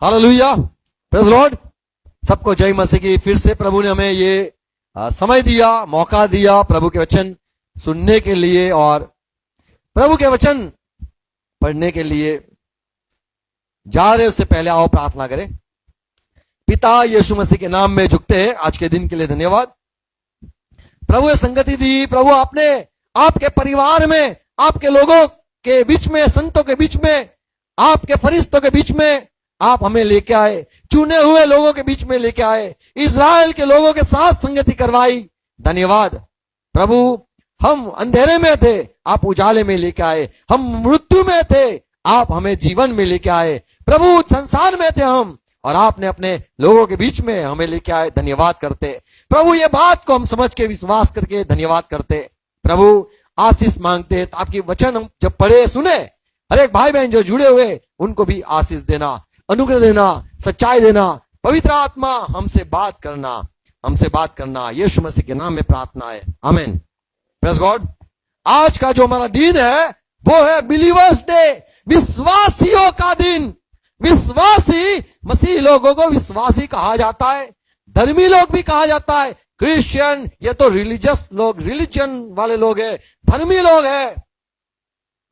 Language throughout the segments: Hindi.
Hallelujah, praise Lord. सबको जय मसीह की। फिर से प्रभु ने हमें ये समय दिया, मौका दिया प्रभु के वचन सुनने के लिए और प्रभु के वचन पढ़ने के लिए जा रहे। उससे पहले आओ प्रार्थना करें। पिता यीशु मसीह के नाम में झुकते हैं। आज के दिन के लिए धन्यवाद प्रभु ने संगति दी। प्रभु आपने आपके परिवार में, आपके लोगों के बीच में, संतों के बीच में, आपके फरिश्तों के बीच में आप हमें लेके आए, चुने हुए लोगों के बीच में लेके आए, इज़राइल के लोगों के साथ संगति करवाई। धन्यवाद प्रभु। हम अंधेरे में थे, आप उजाले में लेके आए। हम मृत्यु में थे, आप हमें जीवन में लेके आए। प्रभु संसार में थे हम, और आपने अपने लोगों के बीच में हमें लेके आए। धन्यवाद करते प्रभु। ये बात को हम समझ के विश्वास करके धन्यवाद करते प्रभु। आशीष मांगते हैं। आपकी वचन हम जब पढ़े सुने, हर एक भाई बहन जो जुड़े हुए उनको भी आशीष देना, अनुग्रह देना, सच्चाई देना। पवित्र आत्मा हमसे बात करना यीशु मसीह के नाम में प्रार्थना है, आमीन। Praise God. आज का जो हमारा दिन है वो है बिलीवर्स डे, विश्वासियों का दिन। विश्वासी, मसीह लोगों को विश्वासी कहा जाता है, धर्मी लोग भी कहा जाता है। क्रिश्चियन ये तो रिलीजियस लोग, रिलीजन वाले लोग हैं, धर्मी लोग हैं,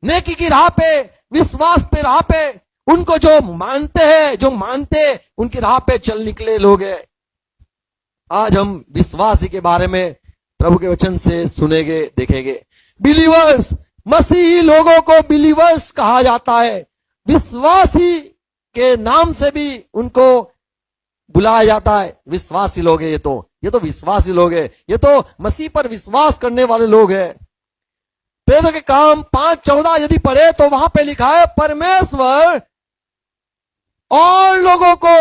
नेकी की राह पे, विश्वास पे राह पे, उनको जो मानते हैं, जो मानते उनकी राह पे चल निकले लोग हैं। आज हम विश्वासी के बारे में प्रभु के वचन से सुनेंगे, देखेंगे। बिलीवर्स, मसीही लोगों को बिलीवर्स कहा जाता है। विश्वासी के नाम से भी उनको बुलाया जाता है। विश्वासी लोग हैं ये तो विश्वासी लोग हैं, ये तो मसीह पर विश्वास करने वाले लोग हैं। प्रेरितों के काम 5:14 यदि पढ़े तो वहां पे लिखा है, परमेश्वर और लोगों को,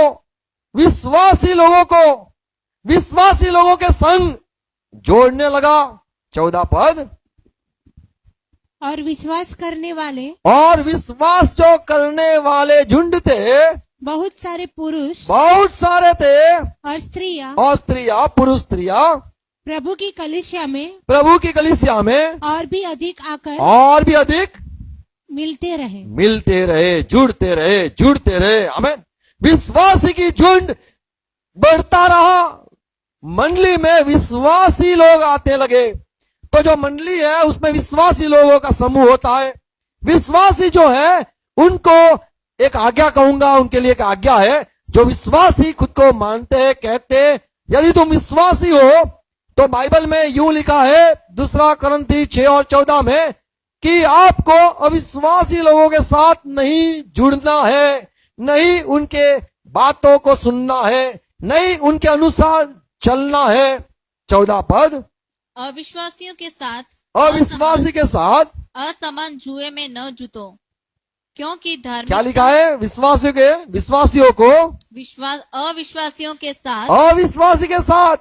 विश्वासी लोगों के संग जोड़ने लगा। 14 पद। और विश्वास करने वाले, और विश्वास जो करने वाले झुंड थे, बहुत सारे पुरुष, बहुत सारे थे, और स्त्रियां, पुरुष स्त्रियां प्रभु की कलीसिया में और भी अधिक आकर मिलते रहे, जुड़ते रहे। आमीन। विश्वासी की झुंड बढ़ता रहा। मंडली में विश्वासी लोग आते लगे। तो जो मंडली है उसमें विश्वासी लोगों का समूह होता है। विश्वासी जो है उनको एक आज्ञा कहूंगा, उनके लिए एक आज्ञा है। जो विश्वासी खुद को मानते हैं, कहते हैं, यदि तुम विश्वासी हो तो बाइबल में यूं लिखा है 2 कुरिन्थी 6:14 में कि आपको अविश्वासी लोगों के साथ नहीं जुड़ना है, नहीं उनके बातों को सुनना है, नहीं उनके अनुसार चलना है। 14 पद। अविश्वासी के साथ असमान जुए में न जुटो, क्योंकि धार्मिक, क्या लिखा है? विश्वासियों को अविश्वासियों के साथ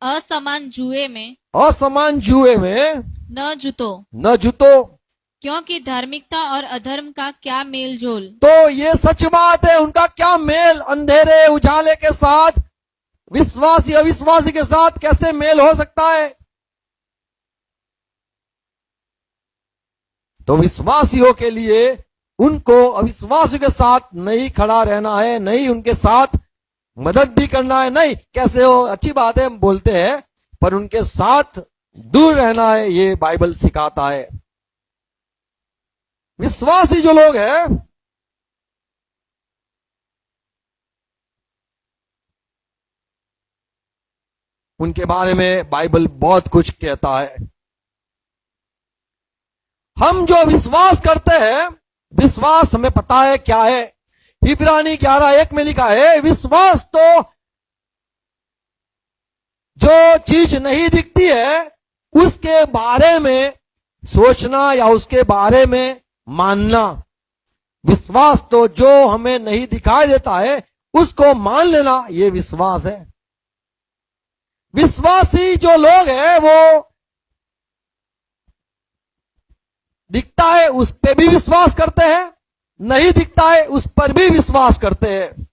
असमान जुए में न जुटो, क्योंकि धार्मिकता और अधर्म का क्या मेल जोल। तो ये सच बात है, उनका क्या मेल, अंधेरे उजाले के साथ, विश्वासी अविश्वासी के साथ कैसे मेल हो सकता है? तो विश्वासियों के लिए उनको अविश्वासियों के साथ नहीं खड़ा रहना है, नहीं उनके साथ मदद भी करना है। नहीं, कैसे हो, अच्छी बात है, हम बोलते हैं, पर उनके साथ दूर रहना है, ये बाइबल सिखाता है। विश्वासी जो लोग हैं उनके बारे में बाइबल बहुत कुछ कहता है। हम जो विश्वास करते हैं, विश्वास हमें पता है क्या है। इब्रानी 11:1 में लिखा है, विश्वास तो जो चीज नहीं दिखती है उसके बारे में सोचना या उसके बारे में मानना। विश्वास तो जो हमें नहीं दिखाई देता है उसको मान लेना, ये विश्वास है। विश्वासी जो लोग हैं वो दिखता है उस पे भी विश्वास करते हैं, नहीं दिखता है उस पर भी विश्वास करते हैं।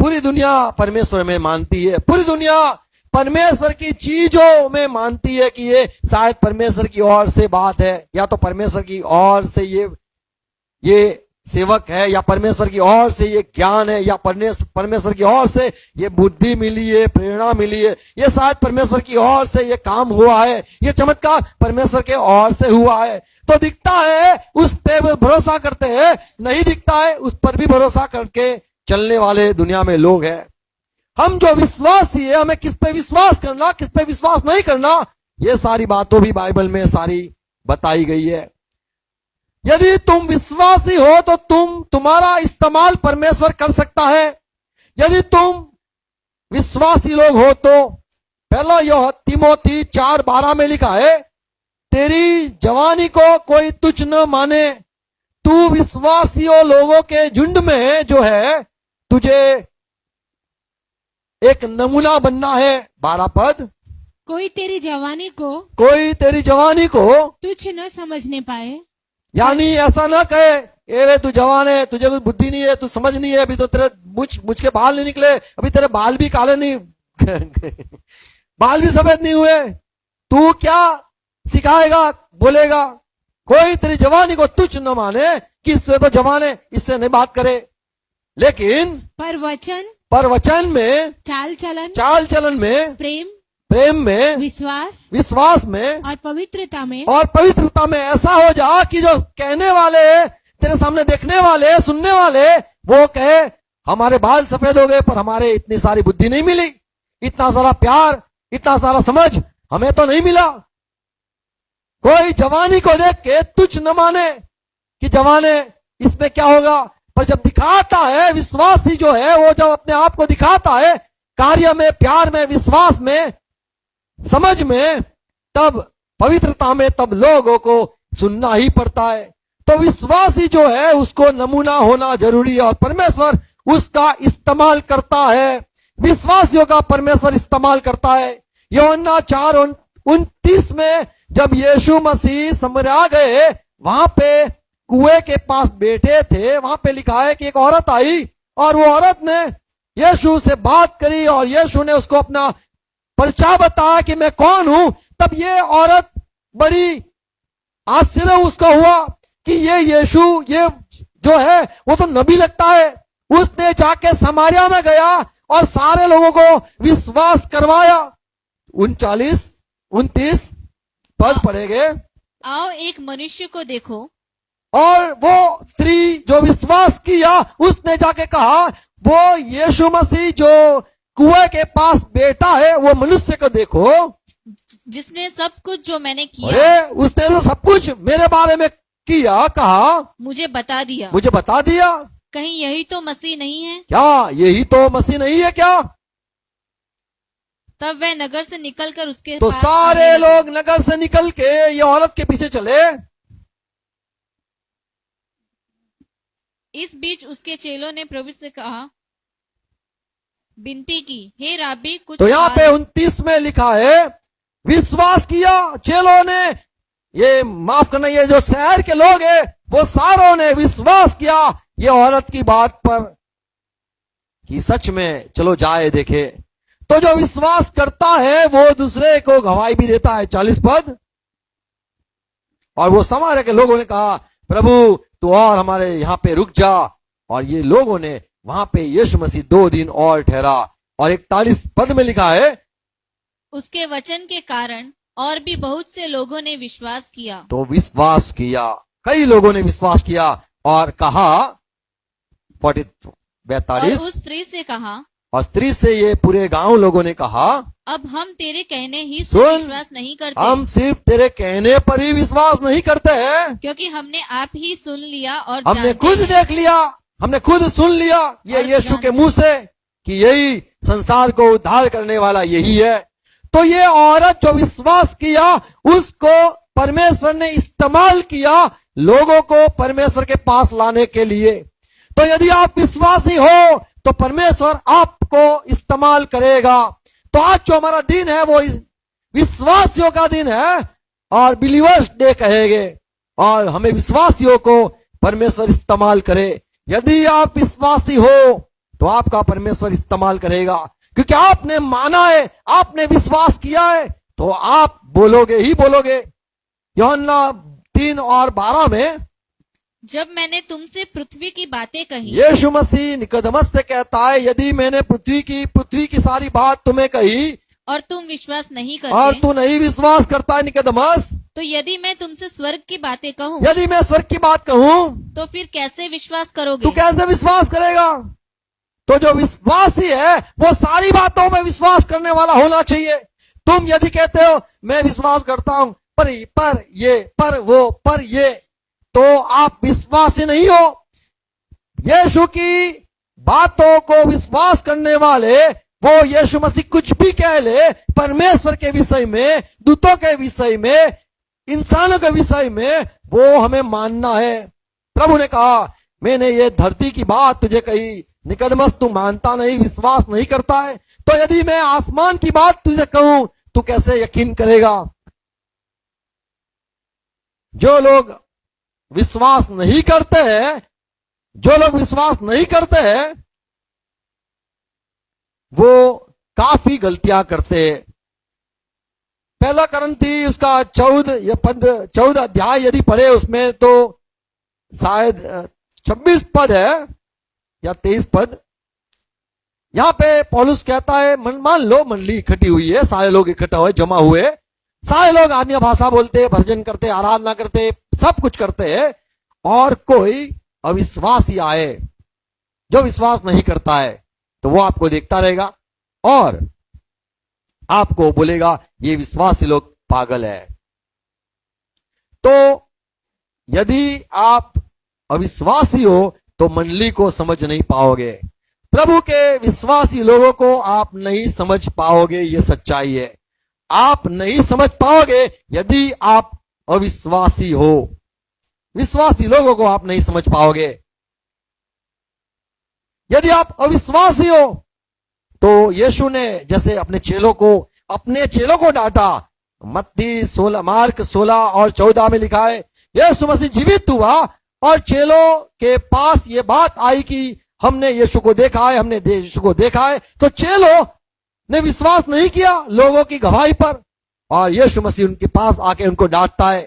पूरी दुनिया परमेश्वर में मानती है, पूरी दुनिया परमेश्वर की चीजों में मानती है कि ये शायद परमेश्वर की ओर से बात है, या तो परमेश्वर की ओर से ये ये सेवक है, या परमेश्वर की ओर से ये ज्ञान है, या परमेश्वर की ओर से ये बुद्धि मिली है, प्रेरणा मिली है, ये शायद परमेश्वर की ओर से ये काम हुआ है, ये चमत्कार परमेश्वर के ओर से हुआ है। तो दिखता है उस पे भरोसा करते हैं, नहीं दिखता है उस पर भी भरोसा करके चलने वाले दुनिया में लोग हैं। हम जो विश्वासी है, हमें किस पे विश्वास करना, किस पे विश्वास नहीं करना, ये सारी बातों भी बाइबल में सारी बताई गई है। यदि तुम विश्वासी हो तो तुम्हारा इस्तेमाल परमेश्वर कर सकता है। यदि तुम विश्वासी लोग हो तो पहला तिमोथी 4:12 में लिखा है, तेरी जवानी को कोई तुच्छ न माने, तू विश्वासियों लोगों के झुंड में जो है तुझे एक नमूना बनना है। 12 पद, कोई तेरी जवानी को तुच्छ न समझने पाए। यानी ऐसा ना कहे, ए वे तू जवान है, तुझे कुछ बुद्धि नहीं है, तू समझ नहीं है, अभी तो तेरे मुझ के बाल नहीं निकले, अभी तेरे बाल भी काले नहीं बाल भी सफेद नहीं हुए, तू क्या सिखाएगा, बोलेगा। कोई तेरी जवानी को तुच्छ न माने कि इससे तो जवान है, इससे नहीं बात करे। लेकिन पर वचन में, चाल चलन में, प्रेम में, विश्वास में और पवित्रता में ऐसा हो जा कि जो कहने वाले, तेरे सामने देखने वाले, सुनने वाले, वो कहे हमारे बाल सफेद हो गए पर हमारे इतनी सारी बुद्धि नहीं मिली, इतना सारा प्यार, इतना सारा समझ हमें तो नहीं मिला। कोई जवानी को देख के तुच्छ न माने कि जवान है, इसमें क्या होगा। पर जब दिखाता है, विश्वासी जो है वो जब अपने आप को दिखाता है कार्य में, प्यार में, विश्वास में, समझ में, तब पवित्रता में, तब लोगों को सुनना ही पड़ता है। तो विश्वासी जो है उसको नमूना होना जरूरी है और परमेश्वर उसका इस्तेमाल करता है। विश्वासियों का परमेश्वर इस्तेमाल करता है। यूहन्ना 4:29 में जब यीशु मसीह समरया गए, वहां पे कुएं के पास बैठे थे, वहां पे लिखा है कि एक औरत आई और वो औरत ने यीशु से बात करी और यीशु ने उसको अपना परिचय बताया कि मैं कौन हूं। तब ये औरत बड़ी आश्चर्य उसका हुआ कि ये यीशु, ये जो है वो तो नबी लगता है। उसने जाके समारिया में गया और सारे लोगों को विश्वास करवाया। 39-29 पद पढ़ेंगे। आओ एक मनुष्य को देखो। और वो स्त्री जो विश्वास किया, उसने जाके कहा वो यीशु मसीह जो कुएं के पास बैठा है, वो मनुष्य को देखो जिसने सब कुछ जो मैंने किया, अरे उसने तो सब कुछ मेरे बारे में किया, कहा मुझे बता दिया। कहीं यही तो मसीह नहीं है क्या? यही तो मसीह नहीं है क्या? तब वह नगर से निकलकर उसके तो पास सारे लोग नगर से निकल के ये औरत के पीछे चले। इस बीच उसके चेलों ने प्रभु से कहा, विनती की, हे राबी कुछ। तो यहाँ पे 29 में लिखा है, विश्वास किया चेलों ने, ये माफ करना, ये जो शहर के लोग हैं वो सारों ने विश्वास किया ये औरत की बात पर कि सच में चलो जाए देखे। तो जो विश्वास करता है वो दूसरे को गवाही भी देता है। 40 पद। और वो समार्य के लोगों ने कहा, प्रभु तू और हमारे यहाँ पे रुक जा। और ये लोगों ने वहां पे यीशु मसीह 2 दिन और ठहरा। और 41 पद में लिखा है, उसके वचन के कारण और भी बहुत से लोगों ने विश्वास किया। तो विश्वास किया, कई लोगों ने विश्वास किया और कहा 42 उस स्त्री से कहा, और स्त्री से ये पूरे गांव लोगों ने कहा, अब हम तेरे कहने ही से सुन, विश्वास नहीं करते, हम सिर्फ तेरे कहने पर ही विश्वास नहीं करते हैं, क्योंकि हमने आप ही सुन लिया और हमने जानते खुद हैं। देख लिया, हमने खुद सुन लिया ये यीशु के मुंह से कि यही संसार को उद्धार करने वाला यही है। तो ये औरत जो विश्वास किया, उसको परमेश्वर ने इस्तेमाल किया लोगों को परमेश्वर के पास लाने के लिए। तो यदि आप विश्वासी हो तो परमेश्वर आपको इस्तेमाल करेगा। तो आज जो हमारा दिन है वो विश्वासियों का दिन है और बिलीवर्स डे कहेंगे, और हमें विश्वासियों को परमेश्वर इस्तेमाल करे। यदि आप विश्वासी हो तो आपका परमेश्वर इस्तेमाल करेगा, क्योंकि आपने माना है, आपने विश्वास किया है, तो आप बोलोगे ही बोलोगे। यूहन्ना 3:12 में जब मैंने तुमसे पृथ्वी की बातें कही यीशु मसीह निकोदेमस से कहता है, यदि मैंने पृथ्वी की सारी बात तुम्हें कही और तुम विश्वास नहीं और करते, तू नहीं विश्वास करता है निकोदेमस, तो यदि मैं तुमसे स्वर्ग की बातें कहूँ यदि मैं स्वर्ग की बात कहूँ तो फिर कैसे विश्वास तू करोगे? कैसे विश्वास करेगा? तो जो विश्वासी है वो सारी बातों में विश्वास करने वाला होना चाहिए। तुम यदि कहते हो मैं विश्वास करता हूं पर ये पर वो पर ये, तो आप विश्वासी नहीं हो। यीशु की बातों को विश्वास करने वाले, वो यीशु मसीह कुछ भी कह ले परमेश्वर के विषय में, दूतों के विषय में, इंसानों के विषय में, वो हमें मानना है। प्रभु ने कहा मैंने ये धरती की बात तुझे कही, निकोदेमस तू मानता नहीं, विश्वास नहीं करता है, तो यदि मैं आसमान की बात तुझे कहूं तू कैसे यकीन करेगा? जो लोग विश्वास नहीं करते हैं, जो लोग विश्वास नहीं करते हैं, वो काफी गलतियां करते हैं। पहला करंथी उसका 14 अध्याय यदि पढ़े उसमें तो शायद 26 पद है या 23 पद। यहां पे पौलुस कहता है मान लो मंडली इकट्ठी हुई है, सारे लोग इकट्ठा हुए, जमा हुए, सारे लोग अन्य भाषा बोलते, भजन करते, आराधना करते, सब कुछ करते हैं, और कोई अविश्वासी आए जो विश्वास नहीं करता है, तो वो आपको देखता रहेगा और आपको बोलेगा ये विश्वासी लोग पागल है। तो यदि आप अविश्वासी हो तो मंडली को समझ नहीं पाओगे, प्रभु के विश्वासी लोगों को आप नहीं समझ पाओगे, ये सच्चाई है। आप नहीं समझ पाओगे यदि आप अविश्वासी हो, विश्वासी लोगों को आप नहीं समझ पाओगे। यदि आप अविश्वासी हो तो यीशु ने जैसे अपने चेलों को डांटा, मत्ती 16 मार्क 16 और 14 में लिखा है, यीशु मसीह जीवित हुआ और चेलों के पास ये बात आई कि हमने यीशु को देखा है, हमने यीशु को देखा है, तो चेलों ने विश्वास नहीं किया लोगों की गवाही पर, और यीशु मसीह उनके पास आके उनको डांटता है।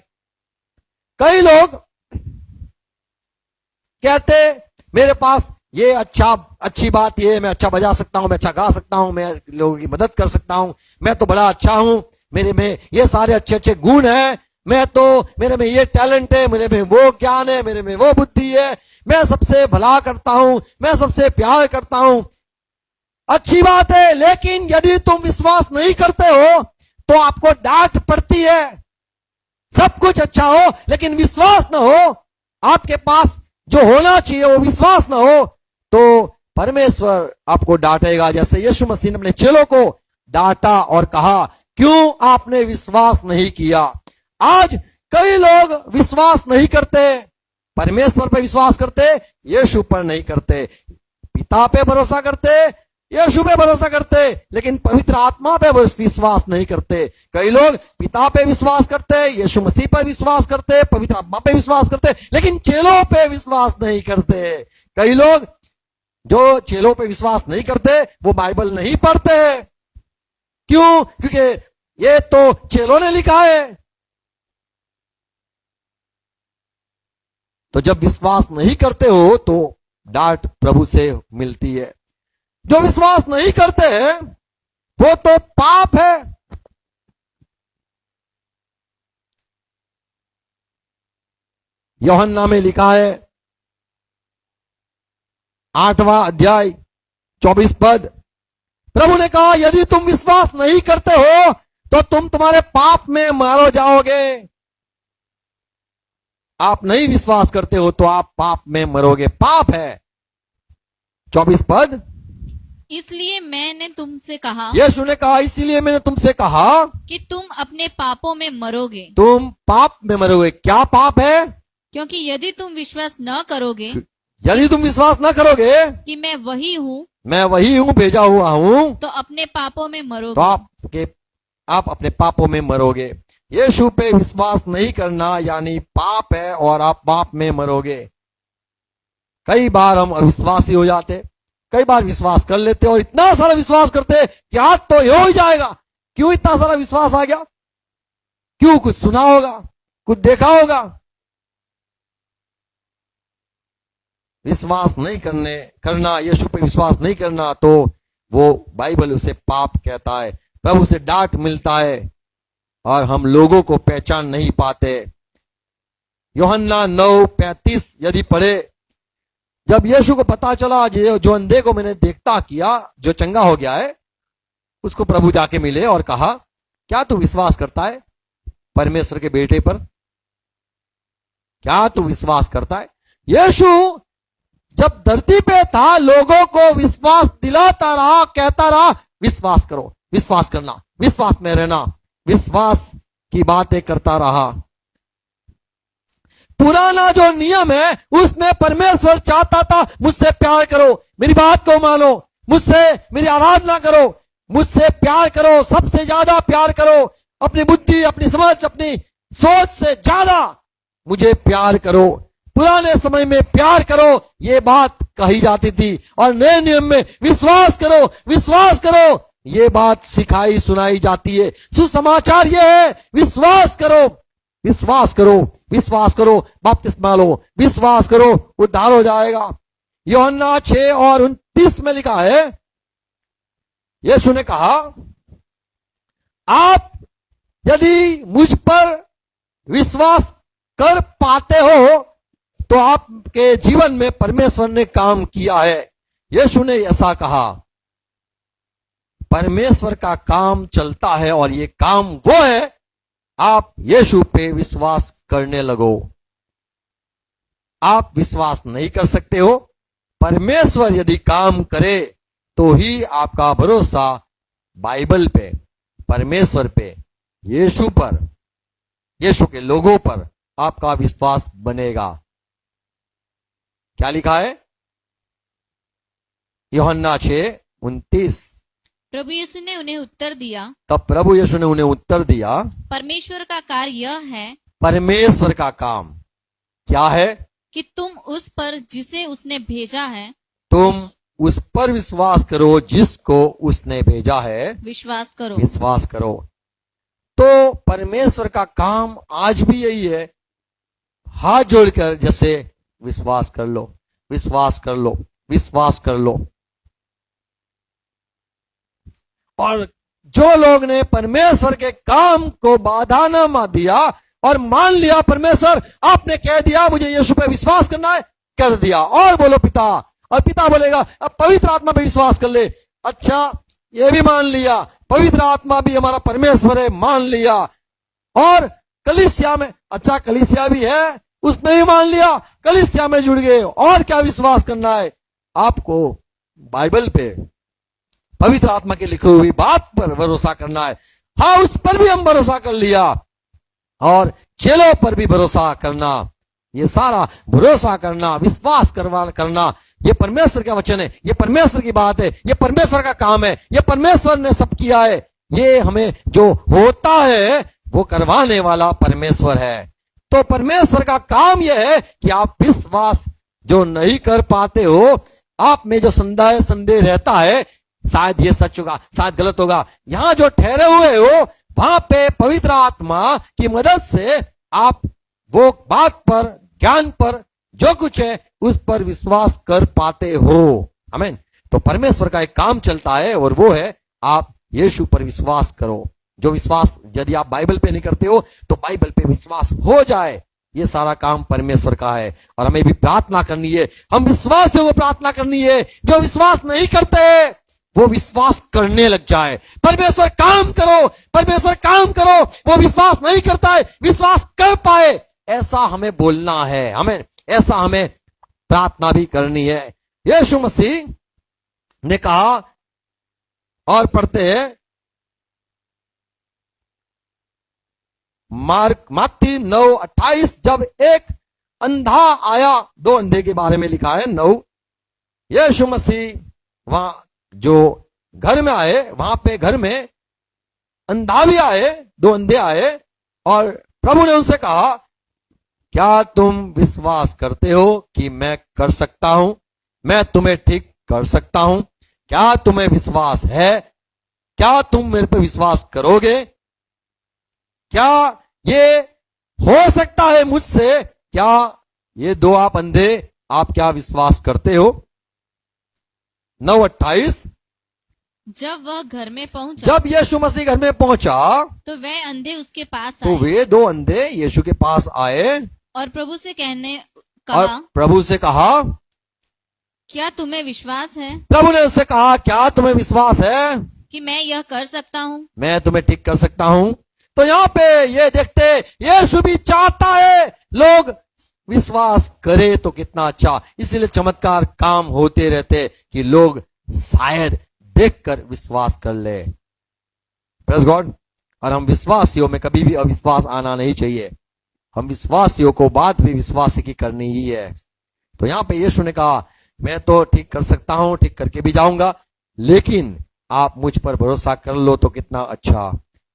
कई लोग कहते मेरे पास ये अच्छी बात ये है, मैं अच्छा बजा सकता हूं, मैं अच्छा गा सकता हूं, मैं लोगों की मदद कर सकता हूं, मैं तो बड़ा अच्छा हूं, मेरे में ये सारे अच्छे अच्छे गुण हैं, मेरे में ये टैलेंट है, मेरे में वो ज्ञान है, मेरे में वो बुद्धि है, मैं सबसे भला करता हूं, मैं सबसे प्यार करता हूं। अच्छी बात है, लेकिन यदि तुम विश्वास नहीं करते हो तो आपको डांट पड़ती है। सब कुछ अच्छा हो लेकिन विश्वास ना हो, आपके पास जो होना चाहिए वो विश्वास ना हो, तो परमेश्वर आपको डांटेगा। जैसे यीशु मसीह ने अपने चेलों को डांटा और कहा क्यों आपने विश्वास नहीं किया। आज कई लोग विश्वास नहीं करते, परमेश्वर पर विश्वास करते, यीशु पर नहीं करते, पिता पे भरोसा करते, यीशु पे भरोसा करते, लेकिन पवित्र आत्मा पे विश्वास नहीं करते। कई लोग पिता पे विश्वास करते, यीशु मसीह पर विश्वास करते, पवित्र आत्मा पे विश्वास करते, लेकिन चेलों पे विश्वास नहीं करते। कई लोग जो चेलों पे विश्वास नहीं करते वो बाइबल नहीं पढ़ते। क्यों? क्योंकि ये तो चेलों ने लिखा है। तो जब विश्वास नहीं करते हो तो डांट प्रभु से मिलती है। जो विश्वास नहीं करते हैं वो तो पाप है। यूहन्ना में लिखा है 8वां अध्याय 24 पद, प्रभु ने कहा यदि तुम विश्वास नहीं करते हो तो तुम तुम्हारे पाप में मारो जाओगे। आप नहीं विश्वास करते हो तो आप पाप में मरोगे, पाप है। 24 पद, इसलिए मैंने तुमसे कहा, यीशु ने कहा इसीलिए मैंने तुमसे कहा कि तुम अपने पापों में मरोगे। तुम पाप में मरोगे। क्या पाप है? क्योंकि यदि तुम विश्वास न करोगे, यदि तुम विश्वास न करोगे कि मैं वही हूँ, भेजा हुआ हूं, तो अपने पापों में तो मरोगे। आप अपने पापों में मरोगे। यीशु पे विश्वास नहीं करना यानी पाप है और आप पाप में मरोगे। कई बार हम अविश्वासी हो जाते, कई बार विश्वास कर लेते और इतना सारा विश्वास करते कि आज तो ये हो ही जाएगा। क्यों इतना सारा विश्वास आ गया? क्यों? कुछ सुना होगा, कुछ देखा होगा। विश्वास नहीं करना, यीशु पे विश्वास नहीं करना, तो वो बाइबल उसे पाप कहता है, प्रभु से डांट मिलता है और हम लोगों को पहचान नहीं पाते। यूहन्ना 9:35 यदि पढ़े, जब यीशु को पता चला जो अंधे को मैंने देखता किया, जो चंगा हो गया है, उसको प्रभु जाके मिले और कहा, क्या तू विश्वास करता है परमेश्वर के बेटे पर? क्या तू विश्वास करता है? यीशु जब धरती पे था, लोगों को विश्वास दिलाता रहा, कहता रहा, विश्वास करो, विश्वास करना, विश्वास में रहना, विश्वास की बातें करता रहा। पुराना जो नियम है, उसमें परमेश्वर चाहता था, मुझसे प्यार करो, मेरी बात को मानो, मुझसे मेरी आराधना करो, मुझसे प्यार करो, सबसे ज्यादा प्यार करो, अपनी बुद्धि, अपनी समझ, अपनी सोच से ज्यादा मुझे प्यार करो। पुराने समय में प्यार करो ये बात कही जाती थी, और नए नियम में विश्वास करो, विश्वास करो ये बात सिखाई सुनाई जाती है। सुसमाचार ये है, विश्वास करो, विश्वास करो, विश्वास करो, बपतिस्मा लो, विश्वास करो, उद्धार हो जाएगा। यूहन्ना 6:29 में लिखा है, यीशु ने कहा, आप यदि मुझ पर विश्वास कर पाते हो तो आपके जीवन में परमेश्वर ने काम किया है। यीशु ने ऐसा कहा, परमेश्वर का काम चलता है और ये काम वो है, आप यीशु पे विश्वास करने लगो। आप विश्वास नहीं कर सकते हो, परमेश्वर यदि काम करे तो ही आपका भरोसा बाइबल पे, परमेश्वर पे, यीशु पर, यीशु के लोगों पर आपका विश्वास बनेगा। क्या लिखा है? यूहन्ना 6:29। प्रभु यीशु ने उन्हें उत्तर दिया, तब प्रभु यीशु ने उन्हें उत्तर दिया, परमेश्वर का कार्य यह है, परमेश्वर का काम क्या है? कि तुम उस पर जिसे उसने भेजा है, तुम उस पर विश्वास करो जिसको उसने भेजा है, विश्वास करो। विश्वास करो। तो परमेश्वर का काम आज भी यही है, हाथ जोड़कर जैसे विश्वास कर लो, विश्वास कर लो, विश्वास कर लो। और जो लोग ने परमेश्वर के काम को बाधा न दिया और मान लिया, परमेश्वर आपने कह दिया मुझे यीशु पे विश्वास करना है, कर दिया, और बोलो पिता, और पिता बोलेगा अब पवित्र आत्मा पे विश्वास कर ले। अच्छा, ये भी मान लिया, पवित्र आत्मा भी हमारा परमेश्वर है, मान लिया। और कलीसिया में, अच्छा कलीसिया भी है, उसमें भी मान लिया, कलीसिया में जुड़ गए। और क्या विश्वास करना है? आपको बाइबल पे, पवित्र आत्मा के लिखी हुई बात पर भरोसा करना है। हाँ, उस पर भी हम भरोसा कर लिया, और चेलों पर भी भरोसा करना। ये सारा भरोसा करना, विश्वास करना, ये परमेश्वर का वचन है, ये परमेश्वर की बात है, ये परमेश्वर का काम है, ये परमेश्वर ने सब किया है। ये हमें जो होता है वो करवाने वाला परमेश्वर है। तो परमेश्वर का काम यह है कि आप विश्वास जो नहीं कर पाते हो, आप में जो संदेह रहता है, शायद ये सच होगा, शायद गलत होगा, यहां जो ठहरे हुए हो वहां पे पवित्र आत्मा की मदद से आप वो बात पर, ज्ञान पर, जो कुछ है उस पर विश्वास कर पाते हो। आमीन। तो परमेश्वर का एक काम चलता है, और वो है आप यीशु पर विश्वास करो। जो विश्वास यदि आप बाइबल पे नहीं करते हो तो बाइबल पे विश्वास हो जाए। ये सारा काम परमेश्वर का है, और हमें भी प्रार्थना करनी है, हम विश्वास से वो प्रार्थना करनी है। जो विश्वास नहीं करते वो विश्वास करने लग जाए। परमेश्वर काम करो, परमेश्वर काम करो। वो विश्वास नहीं करता है, विश्वास कर पाए, ऐसा हमें बोलना है, हमें ऐसा हमें प्रार्थना भी करनी है। यीशु मसीह ने कहा, और पढ़ते हैं मत्ती 9:28, जब एक अंधा आया, 2 अंधे के बारे में लिखा है 9। यीशु मसीह वहां जो घर में आए, वहां पे घर में अंधा भी आए, 2 अंधे आए, और प्रभु ने उनसे कहा, क्या तुम विश्वास करते हो कि मैं कर सकता हूं, मैं तुम्हें ठीक कर सकता हूं? क्या तुम्हें विश्वास है? क्या तुम मेरे पे विश्वास करोगे? क्या ये हो सकता है मुझसे? क्या ये 2 आप अंधे आप क्या विश्वास करते हो? 9:28 जब वह घर में पहुंचा जब यीशु मसीह घर में पहुंचा तो वह अंधे उसके पास तो आए वे दो अंधे यीशु के पास आए और प्रभु से और कहा, प्रभु से कहा, क्या तुम्हें विश्वास है प्रभु ने उससे कहा, क्या तुम्हें विश्वास है कि मैं यह कर सकता हूँ? मैं तुम्हें ठीक कर सकता हूं? तो यहाँ पे ये देखते यीशु भी चाहता है लोग विश्वास करे तो कितना अच्छा। इसलिए चमत्कार काम होते रहते कि लोग शायद देखकर विश्वास कर ले। Praise God. और हम विश्वासियों में कभी भी अविश्वास आना नहीं चाहिए। हम विश्वासियों को बात भी विश्वास की करनी ही है। तो यहाँ पे यीशु ने कहा, मैं तो ठीक कर सकता हूं, ठीक करके भी जाऊंगा, लेकिन आप मुझ पर भरोसा कर लो तो कितना अच्छा।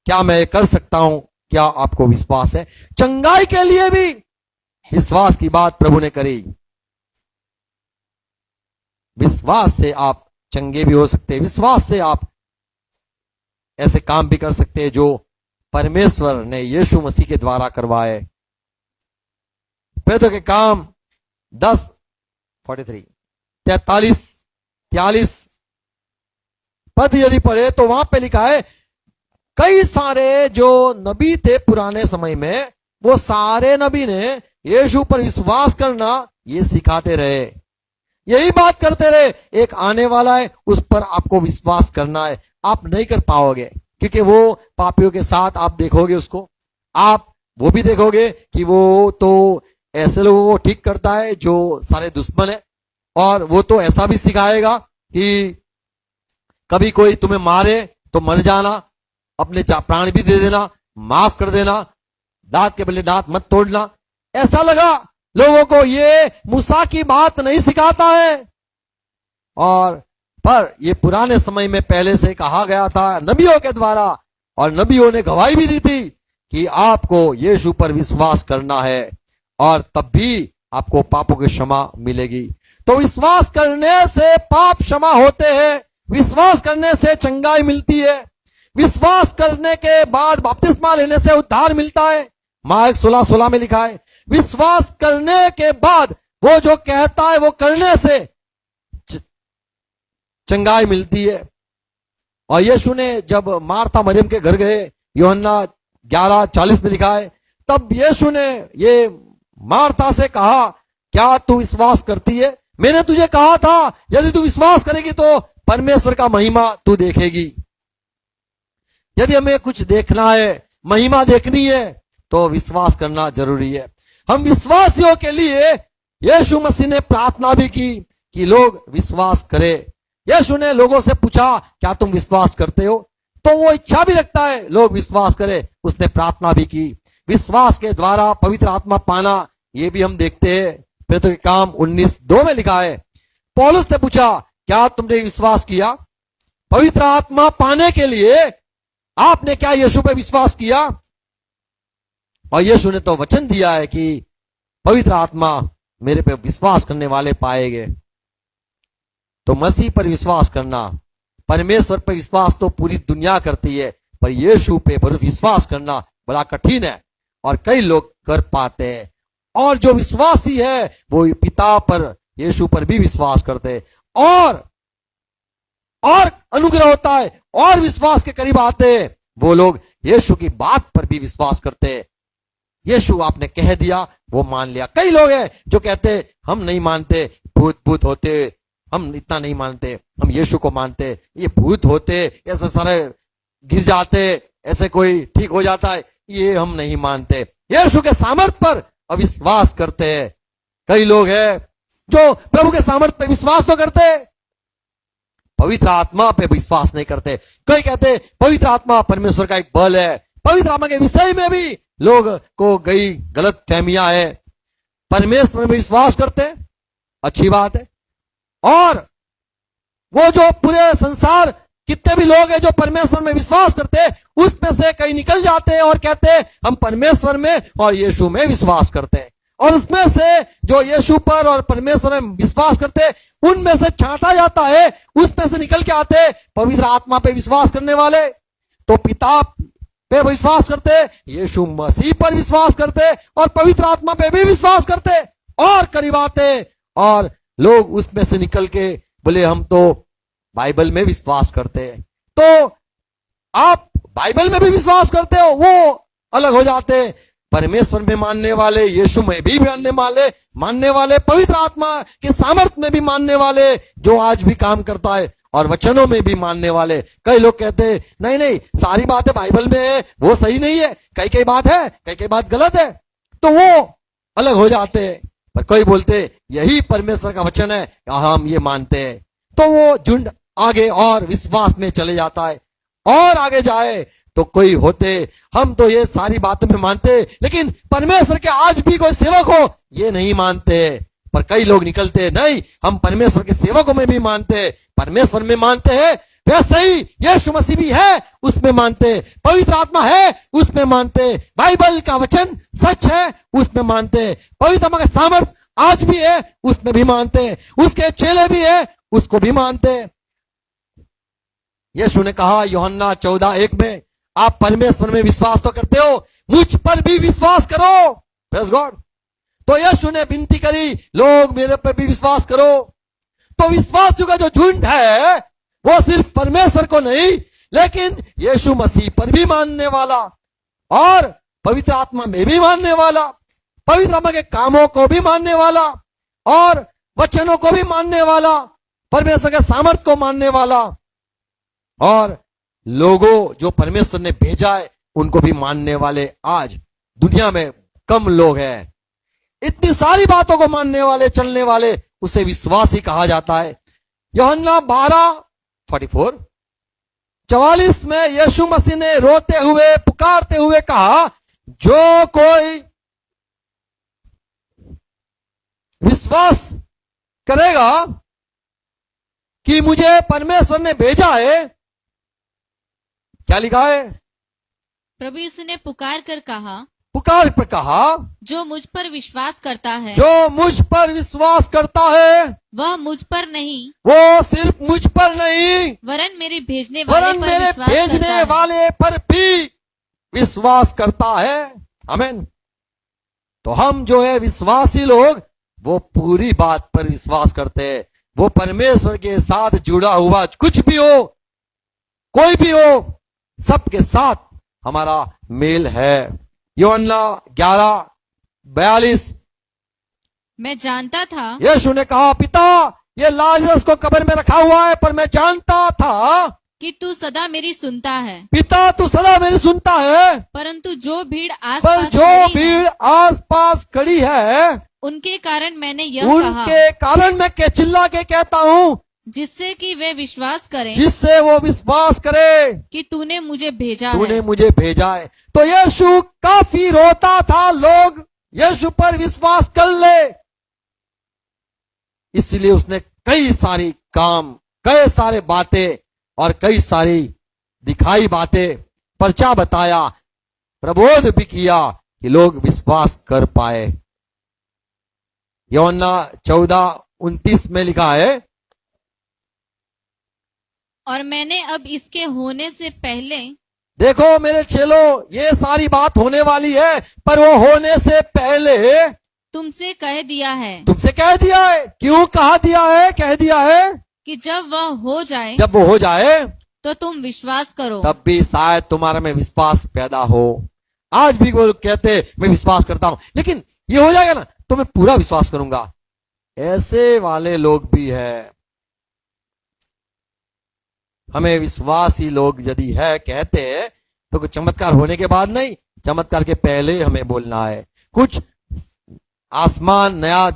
क्या मैं ये कर सकता हूं? क्या आपको विश्वास है? चंगाई के लिए भी विश्वास की बात प्रभु ने करी। विश्वास से आप चंगे भी हो सकते हैं, विश्वास से आप ऐसे काम भी कर सकते हैं जो परमेश्वर ने यीशु मसीह के द्वारा करवाए। प्रेरितों के काम 10:43 43 पद यदि पढ़े तो वहां पे लिखा है, कई सारे जो नबी थे पुराने समय में, वो सारे नबी ने यीशु पर विश्वास करना ये सिखाते रहे, यही बात करते रहे। एक आने वाला है, उस पर आपको विश्वास करना है। आप नहीं कर पाओगे क्योंकि वो पापियों के साथ आप देखोगे उसको, आप वो भी देखोगे कि वो तो ऐसे लोगों को ठीक करता है जो सारे दुश्मन है, और वो तो ऐसा भी सिखाएगा कि कभी कोई तुम्हें मारे तो मर जाना, अपने प्राण भी दे देना, माफ कर देना, दांत के बदले दांत मत तोड़ना। ऐसा लगा लोगों को ये मूसा की बात नहीं सिखाता है, और पर ये पुराने समय में पहले से कहा गया था नबियों के द्वारा, और नबियों ने गवाही भी दी थी कि आपको यीशु पर विश्वास करना है और तब भी आपको पापों की क्षमा मिलेगी। तो विश्वास करने से पाप क्षमा होते हैं, विश्वास करने से चंगाई मिलती है, विश्वास करने के बाद बपतिस्मा लेने से उद्धार मिलता है। मार्क 16:16 में लिखा है, विश्वास करने के बाद वो जो कहता है वो करने से चंगाई मिलती है। और यीशु ने जब मार्था मरियम के घर गए, यूहन्ना 11:40 में लिखा है, तब यीशु ने ये मार्था से कहा, क्या तू विश्वास करती है? मैंने तुझे कहा था यदि तू विश्वास करेगी तो परमेश्वर का महिमा तू देखेगी। यदि हमें कुछ देखना है, महिमा देखनी है, तो विश्वास करना जरूरी है। हम विश्वासियों के लिए यीशु मसीह ने प्रार्थना भी की कि लोग विश्वास करें। यीशु ने लोगों से पूछा, क्या तुम विश्वास करते हो? तो वो इच्छा भी रखता है लोग विश्वास करें। उसने प्रार्थना भी की। विश्वास के द्वारा पवित्र आत्मा पाना, ये भी हम देखते हैं। प्रेरितों के काम 19:2 में लिखा है, पौलुस ने पूछा, क्या तुमने विश्वास किया? पवित्र आत्मा पाने के लिए आपने क्या यीशु पे विश्वास किया? और यीशु ने तो वचन दिया है कि पवित्र आत्मा मेरे पे विश्वास करने वाले पाएंगे। तो मसीह पर विश्वास करना, परमेश्वर पर विश्वास तो पूरी दुनिया करती है, पर यीशु पे विश्वास करना बड़ा कठिन है, और कई लोग कर पाते हैं। और जो विश्वासी है वो पिता पर, यीशु पर भी विश्वास करते हैं, और अनुग्रह होता है, और विश्वास के करीब आते हैं। वो लोग यीशु की बात पर भी विश्वास करते हैं। यीशु आपने कह दिया वो मान लिया। कई लोग हैं जो कहते हैं हम नहीं मानते, भूत होते, हम इतना नहीं मानते, हम यीशु को मानते, ये भूत होते, ऐसे सारे गिर जाते, ऐसे कोई ठीक हो जाता है, ये हम नहीं मानते। यीशु के सामर्थ पर अविश्वास करते हैं। कई लोग हैं जो प्रभु के सामर्थ पे विश्वास तो करते हैं, पवित्र आत्मा पे विश्वास नहीं करते। कई कहते पवित्र आत्मा परमेश्वर का एक बल है। पवित्र आत्मा के विषय में भी लोग को कई गलत फहमियां है। परमेश्वर में विश्वास करते हैं, अच्छी बात है, और वो जो पूरे संसार कितने भी लोग हैं जो परमेश्वर में विश्वास करते हैं, उसमें से कई निकल जाते हैं और कहते हैं हम परमेश्वर में और यीशु में विश्वास करते हैं। और उसमें से जो यीशु पर और परमेश्वर में विश्वास करते हैं, उनमें से छांटा जाता है, उसमें से निकल के आते हैं पवित्र आत्मा पे विश्वास करने वाले। तो पिता पे विश्वास करते, यीशु मसीह पर विश्वास करते, और पवित्र आत्मा पे भी विश्वास करते, और करीब आते और लोग उसमें से निकल के बोले हम तो बाइबल में विश्वास करते हैं। तो आप बाइबल में भी विश्वास करते हो, वो अलग हो जाते हैं। परमेश्वर में मानने वाले, यीशु में भी मानने वाले, पवित्र आत्मा के सामर्थ्य में भी मानने वाले, जो आज भी काम करता है, और वचनों में भी मानने वाले। कई लोग कहते हैं नहीं नहीं सारी बातें बाइबल में है, वो सही नहीं है, कई बात है, कई बात गलत है, तो वो अलग हो जाते हैं। पर कोई बोलते यही परमेश्वर का वचन है और हम ये मानते हैं, तो वो झुंड आगे और विश्वास में चले जाता है। और आगे जाए तो कोई होते हम तो ये सारी बातों में मानते, लेकिन परमेश्वर के आज भी कोई सेवक हो ये नहीं मानते। पर कई लोग निकलते नहीं हम परमेश्वर के सेवकों में भी मानते, परमेश्वर में मानते हैं, वैसे ही यीशु मसीह भी है उसमें मानते, पवित्र आत्मा है उसमें मानते, बाइबल का वचन सच है उसमें मानते, पवित्र आत्मा का सामर्थ आज भी है उसमें भी मानते, उसके चेले भी है उसको भी मानते। यीशु ने कहा यूहन्ना 14:1 में, आप परमेश्वर में विश्वास तो करते हो, मुझ पर भी विश्वास करो। Praise God. तो यीशु ने विनती करी लोग मेरे पर भी विश्वास करो। तो विश्वासियों का जो झुंड है वो सिर्फ परमेश्वर को नहीं, लेकिन यीशु मसीह पर भी मानने वाला और पवित्र आत्मा में भी मानने वाला, पवित्र आत्मा के कामों को भी मानने वाला और वचनों को भी मानने वाला, परमेश्वर के सामर्थ को मानने वाला, और लोगों जो परमेश्वर ने भेजा है उनको भी मानने वाले आज दुनिया में कम लोग हैं। इतनी सारी बातों को मानने वाले, चलने वाले, उसे विश्वासी कहा जाता है। यूहन्ना 12:44 में यीशु मसीह ने रोते हुए पुकारते हुए कहा, जो कोई विश्वास करेगा कि मुझे परमेश्वर ने भेजा है, क्या लिखा है? प्रभु यीशु ने पुकार कर कहा, जो मुझ पर विश्वास करता है, जो मुझ पर विश्वास करता है, वह मुझ पर नहीं, वो सिर्फ मुझ पर नहीं, वरन मेरे भेजने वाले पर भी विश्वास करता है। आमीन। तो हम जो है विश्वासी लोग, वो पूरी बात पर विश्वास करते हैं। वो परमेश्वर के साथ जुड़ा हुआ कुछ भी हो, कोई भी हो, सबके साथ हमारा मेल है। यूहन्ना 11:42, मैं जानता था, यीशु ने कहा, पिता ये लाजरस को कब्र में रखा हुआ है, पर मैं जानता था कि तू सदा मेरी सुनता है। पिता तू सदा मेरी सुनता है, परंतु जो भीड़ आस पास खड़ी है, उनके कारण मैंने यह कहा, उनके कारण मैं चिल्ला के कहता हूँ, जिससे कि वे विश्वास करें, जिससे वो विश्वास करे कि तूने मुझे भेजा है। तो यीशु काफी रोता था लोग यीशु पर विश्वास कर ले, इसलिए उसने कई सारी काम, कई सारे बातें और कई सारी दिखाई बातें, पर्चा बताया, प्रबोध भी किया कि लोग विश्वास कर पाए। यूहन्ना 14:29 में लिखा है, और मैंने अब इसके होने से पहले, देखो मेरे चेलों, ये सारी बात होने वाली है, पर वो होने से पहले तुमसे कह दिया है। तुमसे कह दिया है। क्यों कहा दिया है? कह दिया है कि जब वो हो जाए तो तुम विश्वास करो, तब भी शायद तुम्हारा में विश्वास पैदा हो। आज भी वो कहते मैं विश्वास करता हूं, लेकिन ये हो जाएगा ना तो मैं पूरा विश्वास करूंगा। ऐसे वाले लोग भी है। हमें विश्वासी लोग यदि है कहते हैं तो कुछ चमत्कार होने के बाद नहीं, चमत्कार के पहले हमें बोलना है। कुछ आसमान, नया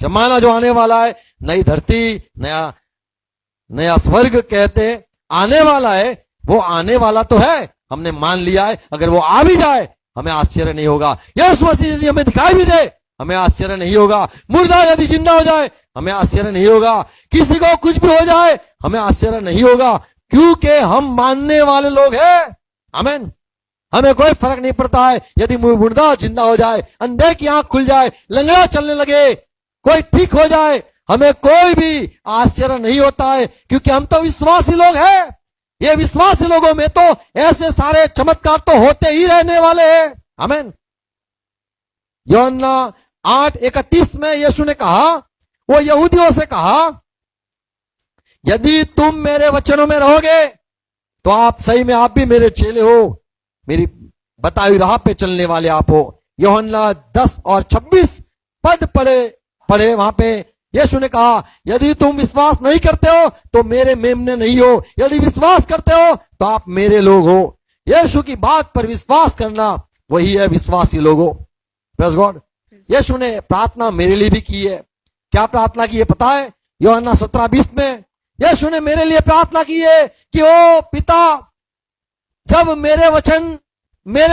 जमाना जो आने वाला है, नई धरती, नया स्वर्ग कहते हैं आने वाला है, वो आने वाला तो है, हमने मान लिया है। अगर वो आ भी जाए हमें आश्चर्य नहीं होगा। यीशु मसीह यदि हमें दिखाई भी दे हमें आश्चर्य नहीं होगा। मुर्दा यदि जिंदा हो जाए हमें आश्चर्य नहीं होगा। किसी को कुछ भी हो जाए हमें आश्चर्य नहीं होगा, क्योंकि हम मानने वाले लोग हैं। आमीन। हमें कोई फर्क नहीं पड़ता है यदि मुर्दा जिंदा हो जाए, अंधे की आंख खुल जाए, लंगड़ा चलने लगे, कोई ठीक हो जाए, हमें कोई भी आश्चर्य नहीं होता है, क्योंकि हम तो विश्वासी लोग हैं। ये विश्वासी लोगों में तो ऐसे सारे चमत्कार तो होते ही रहने वाले हैं। आमीन। यूहन्ना 8:31 में यीशु ने कहा, वो यहूदियों से कहा, यदि तुम मेरे वचनों में रहोगे तो आप सही में आप भी मेरे चेले हो, मेरी बताई हुई राह पे चलने वाले आप हो। यूहन्ना 10 और 26 पद पढ़े वहां पे यीशु ने कहा, यदि तुम विश्वास नहीं करते हो तो मेरे मेमने नहीं हो, यदि विश्वास करते हो तो आप मेरे लोग हो। यीशु की बात पर विश्वास करना वही है विश्वासी लोगों। Praise God. यीशु ने प्रार्थना मेरे लिए भी की है। क्या प्रार्थना की है पता है? यूहन्ना 17:20 में यीशु ने मेरे लिए प्रार्थना की है कि ओ पिता, जब मेरे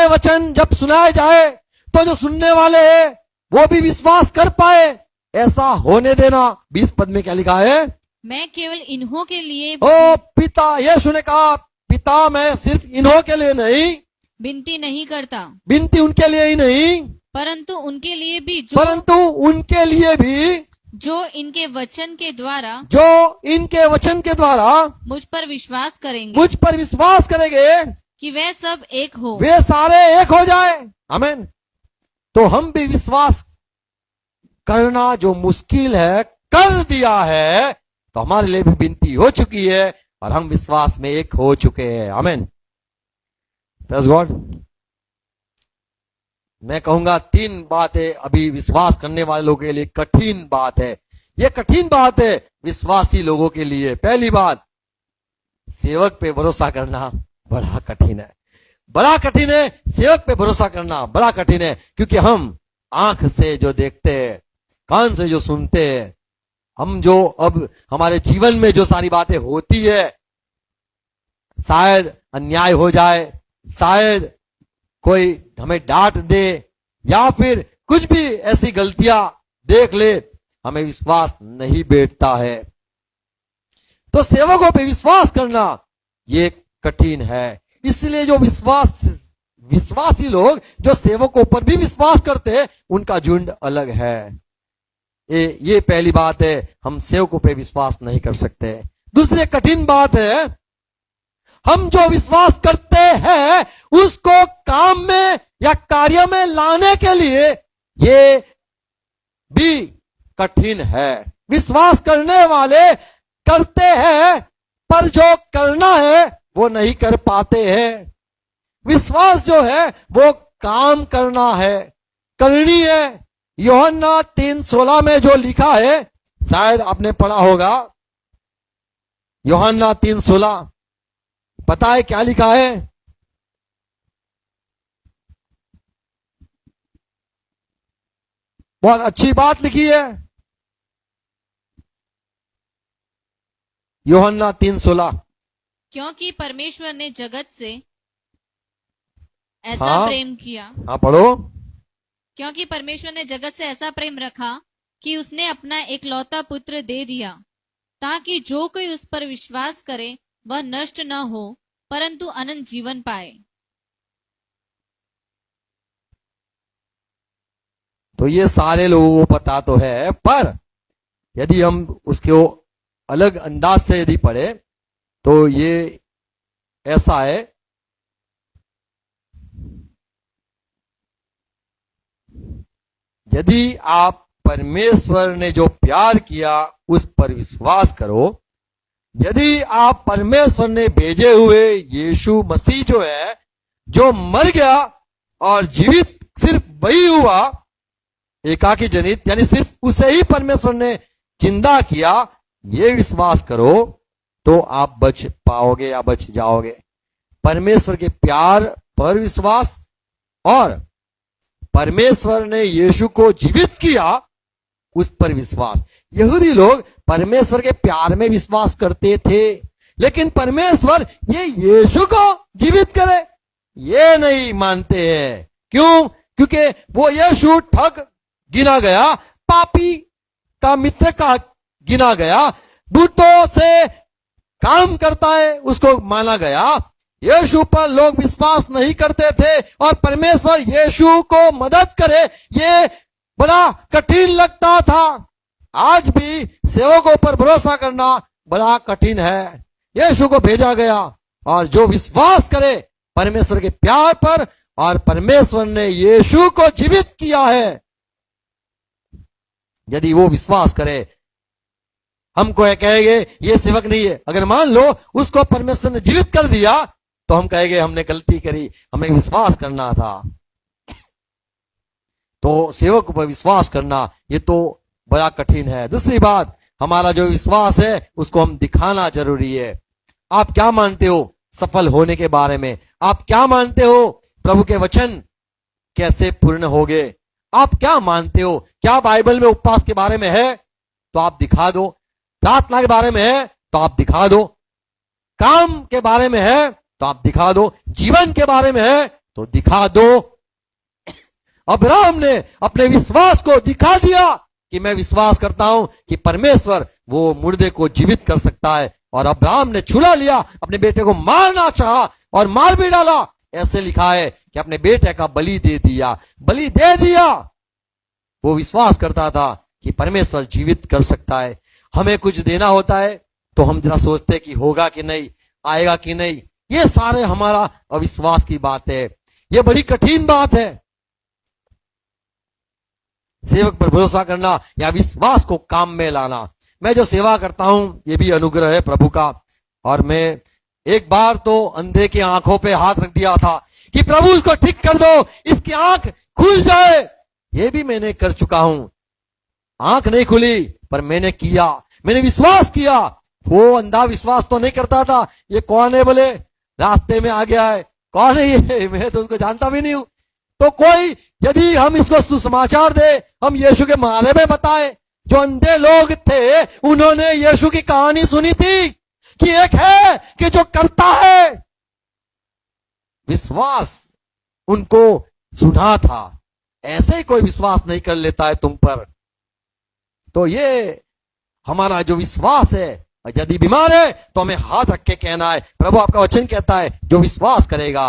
वचन जब सुनाए जाए तो जो सुनने वाले हैं वो भी विश्वास कर पाए, ऐसा होने देना। 20 पद में क्या लिखा है? मैं केवल इन्हों के लिए ओ पिता, यीशु ने कहा, पिता मैं सिर्फ इन्हों के लिए नहीं विनती नहीं करता, विनती उनके लिए ही नहीं परंतु उनके लिए भी जो इनके वचन के द्वारा मुझ पर विश्वास करेंगे कि वे सब एक हो, वे सारे एक हो जाए। आमीन। तो हम भी विश्वास करना जो मुश्किल है कर दिया है, तो हमारे लिए भी विनती हो चुकी है और हम विश्वास में एक हो चुके हैं। आमीन। Praise God. मैं कहूंगा 3 बातें अभी विश्वास करने वाले लोगों के लिए कठिन बात है। यह कठिन बात है विश्वासी लोगों के लिए। पहली बात, सेवक पे भरोसा करना बड़ा कठिन है, बड़ा कठिन है। सेवक पे भरोसा करना बड़ा कठिन है, क्योंकि हम आंख से जो देखते हैं, कान से जो सुनते हैं, हम जो अब हमारे जीवन में जो सारी बातें होती है, शायद अन्याय हो जाए, शायद कोई हमें डांट दे या फिर कुछ भी ऐसी गलतियां देख ले, हमें विश्वास नहीं बैठता है। तो सेवकों पे विश्वास करना ये कठिन है। इसलिए जो विश्वासी लोग जो सेवकों पर भी विश्वास करते हैं, उनका झुंड अलग है। ये पहली बात है, हम सेवकों पे विश्वास नहीं कर सकते। दूसरी कठिन बात है, हम जो विश्वास करते हैं उसको काम में या कार्य में लाने के लिए ये भी कठिन है। विश्वास करने वाले करते हैं, पर जो करना है वो नहीं कर पाते हैं। विश्वास जो है वो काम करना है, करनी है। यूहन्ना 3:16 में जो लिखा है, शायद आपने पढ़ा होगा। यूहन्ना 3:16 पता है क्या लिखा है? बहुत अच्छी बात लिखी है। यूहन्ना 3:16, क्योंकि परमेश्वर ने जगत से ऐसा प्रेम किया। हाँ पढ़ो। क्योंकि परमेश्वर ने जगत से ऐसा प्रेम रखा कि उसने अपना एकलौता पुत्र दे दिया, ताकि जो कोई उस पर विश्वास करे वह नष्ट न हो, परंतु अनंत जीवन पाए। तो ये सारे लोगों को पता तो है, पर यदि हम उसको अलग अंदाज से यदि पढ़े तो ये ऐसा है, यदि आप परमेश्वर ने जो प्यार किया उस पर विश्वास करो, यदि आप परमेश्वर ने भेजे हुए यीशु मसीह जो है, जो मर गया और जीवित सिर्फ वही हुआ, एकाकी जनित, यानी सिर्फ उसे ही परमेश्वर ने जिंदा किया, ये विश्वास करो तो आप बच पाओगे या बच जाओगे। परमेश्वर के प्यार पर विश्वास और परमेश्वर ने यीशु को जीवित किया उस पर विश्वास। यहूदी लोग परमेश्वर के प्यार में विश्वास करते थे, लेकिन परमेश्वर ये यीशु को जीवित करे ये नहीं मानते हैं। क्यों? क्योंकि वो यीशु ठग गिना गया, पापी का मित्र का गिना गया, दूतों से काम करता है उसको माना गया। यीशु पर लोग विश्वास नहीं करते थे और परमेश्वर यीशु को मदद करे ये बड़ा कठिन लगता था। आज भी सेवकों पर भरोसा करना बड़ा कठिन है। यीशु को भेजा गया और जो विश्वास करे परमेश्वर के प्यार पर, और परमेश्वर ने यीशु को जीवित किया है, यदि वो विश्वास करे, हमको ये कहेंगे ये सेवक नहीं है। अगर मान लो उसको परमेश्वर ने जीवित कर दिया तो हम कहेंगे हमने गलती करी, हमें विश्वास करना था। तो सेवक पर विश्वास करना ये तो बड़ा कठिन है। दूसरी बात, हमारा जो विश्वास है उसको हम दिखाना जरूरी है। आप क्या मानते हो सफल होने के बारे में? आप क्या मानते हो प्रभु के वचन कैसे पूर्ण होंगे? आप क्या मानते हो? क्या बाइबल में उपवास के बारे में है तो आप दिखा दो, प्रार्थना के बारे में है तो आप दिखा दो, काम के बारे में है तो आप दिखा दो, जीवन के बारे में है तो दिखा दो। अब्राहम ने अपने विश्वास को दिखा दिया कि मैं विश्वास करता हूं कि परमेश्वर वो मुर्दे को जीवित कर सकता है। और अब्राहम ने छुड़ा लिया, अपने बेटे को मारना चाहा और मार भी डाला। ऐसे लिखा है कि अपने बेटे का बलि दे दिया, बलि दे दिया। वो विश्वास करता था कि परमेश्वर जीवित कर सकता है। हमें कुछ देना होता है तो हम जरा सोचते कि होगा कि नहीं, आएगा कि नहीं। ये सारे हमारा अविश्वास की बात है। ये बड़ी कठिन बात है। सेवक पर भरोसा करना या विश्वास को काम में लाना। मैं जो सेवा करता हूं ये भी अनुग्रह है प्रभु का। और मैं एक बार तो अंधे की आंखों पे हाथ रख दिया था कि प्रभु उसको ठीक कर दो, इसकी आंख खुल जाए। ये भी मैंने कर चुका हूं। आंख नहीं खुली पर मैंने किया, मैंने विश्वास किया। वो अंधा विश्वास तो नहीं करता था, ये कौन है बोले, रास्ते में आ गया है, कौन है ये, मैं तो उसको जानता भी नहीं हूं। तो कोई यदि हम इसको सुसमाचार दे, हम यीशु के बारे में बताए। जो अंधे लोग थे उन्होंने यीशु की कहानी सुनी थी कि एक है कि जो करता है। विश्वास उनको सुना था। ऐसे ही कोई विश्वास नहीं कर लेता है तुम पर। तो ये हमारा जो विश्वास है, यदि बीमार है तो हमें हाथ रख के कहना है। प्रभु आपका वचन कहता है जो विश्वास करेगा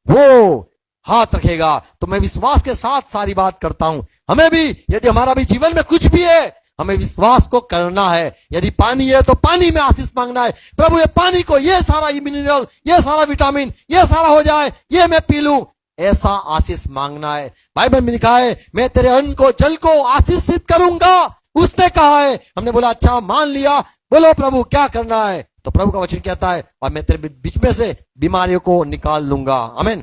वो हाथ रखेगा। तो मैं विश्वास के साथ सारी बात करता हूं। हमें भी यदि हमारा भी जीवन में कुछ भी है, हमें विश्वास को करना है। यदि पानी है तो पानी में आशीष मांगना है। प्रभु ये पानी को, ये सारा मिनरल, ये सारा विटामिन, ये सारा हो जाए, ये मैं पी लूं, ऐसा आशीष मांगना है। बाइबल में लिखा है मैं तेरे अन्न को, जल को आशीषित करूंगा, उसने कहा है। हमने बोला अच्छा मान लिया, बोलो प्रभु क्या करना है। तो प्रभु का वचन कहता है और मैं तेरे बीच में से बीमारियों को निकाल लूंगा। आमीन।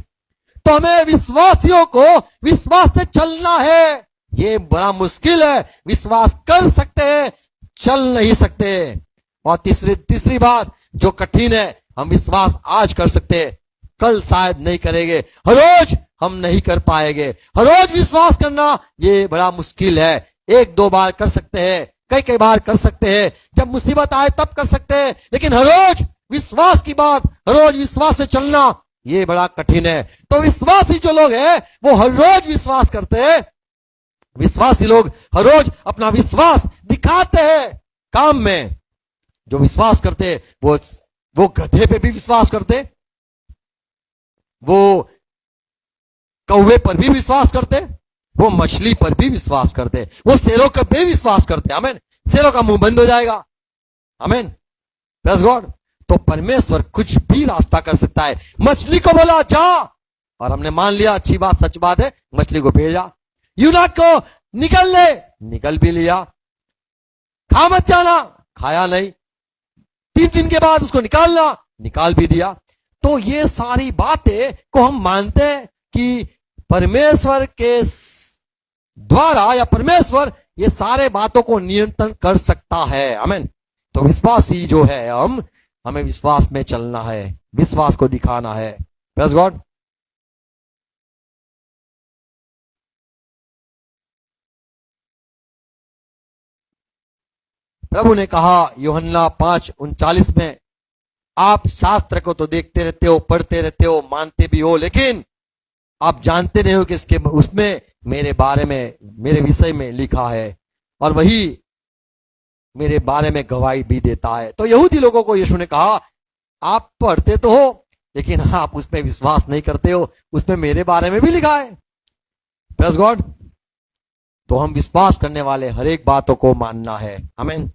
तो हमें विश्वासियों को विश्वास से चलना है। ये बड़ा मुश्किल है। विश्वास कर सकते हैं, चल नहीं सकते। और तीसरी बात जो कठिन है, हम विश्वास आज कर सकते हैं, कल शायद नहीं करेंगे, हर रोज हम नहीं कर पाएंगे। हर रोज विश्वास करना ये बड़ा मुश्किल है। एक दो बार कर सकते हैं, कई बार कर सकते हैं, जब मुसीबत आए तब कर सकते हैं, लेकिन हर रोज विश्वास की बात, हर रोज विश्वास से चलना ये बड़ा कठिन है। तो विश्वासी जो लोग हैं वो हर रोज विश्वास करते हैं। विश्वासी लोग हर रोज अपना विश्वास दिखाते हैं काम में। जो विश्वास करते हैं वो गधे पे भी विश्वास करते, वो कौवे पर भी विश्वास करते, वो मछली पर भी विश्वास करते, वो शेरों पर भी विश्वास करते। आमीन। शेरों का मुंह बंद हो जाएगा। आमीन। Praise God. तो परमेश्वर कुछ भी रास्ता कर सकता है। मछली को बोला जा, और हमने मान लिया अच्छी बात, सच बात है, मछली को भेजा। यूना को निकल ले, निकल भी लिया। खा मत जाना, खाया नहीं। 3 दिन के बाद उसको निकालना, निकाल भी दिया। तो ये सारी बातें को हम मानते हैं कि परमेश्वर के द्वारा या परमेश्वर ये सारे बातों को नियंत्रण कर सकता है। आमीन। तो विश्वासी जो है हमें विश्वास में चलना है, विश्वास को दिखाना है। Praise God. प्रभु ने कहा यूहन्ना 5:39 में, आप शास्त्र को तो देखते रहते हो, पढ़ते रहते हो, मानते भी हो, लेकिन आप जानते नहीं हो कि इसके उसमें मेरे बारे में, मेरे विषय में लिखा है, और वही मेरे बारे में गवाही भी देता है। तो यहूदी लोगों को यीशु ने कहा आप पढ़ते तो हो लेकिन आप उसमें विश्वास नहीं करते हो, उसमें मेरे बारे में भी लिखा है। Praise God. तो हम विश्वास करने वाले हर एक बातों को मानना है। आमीन।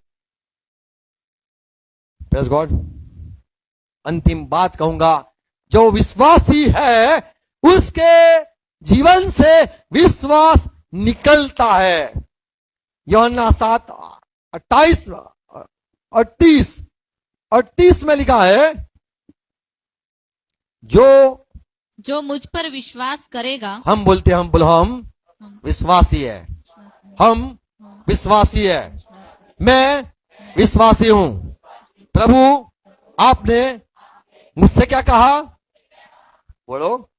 Praise God. अंतिम बात कहूंगा, जो विश्वासी है उसके जीवन से विश्वास निकलता है। यूहन्ना 7:28 38 में लिखा है, जो मुझ पर विश्वास करेगा, हम बोलते हैं, हम बोलो, हम विश्वासी है, हम विश्वासी है, मैं विश्वासी हूं। प्रभु आपने मुझसे क्या कहा, बोलो।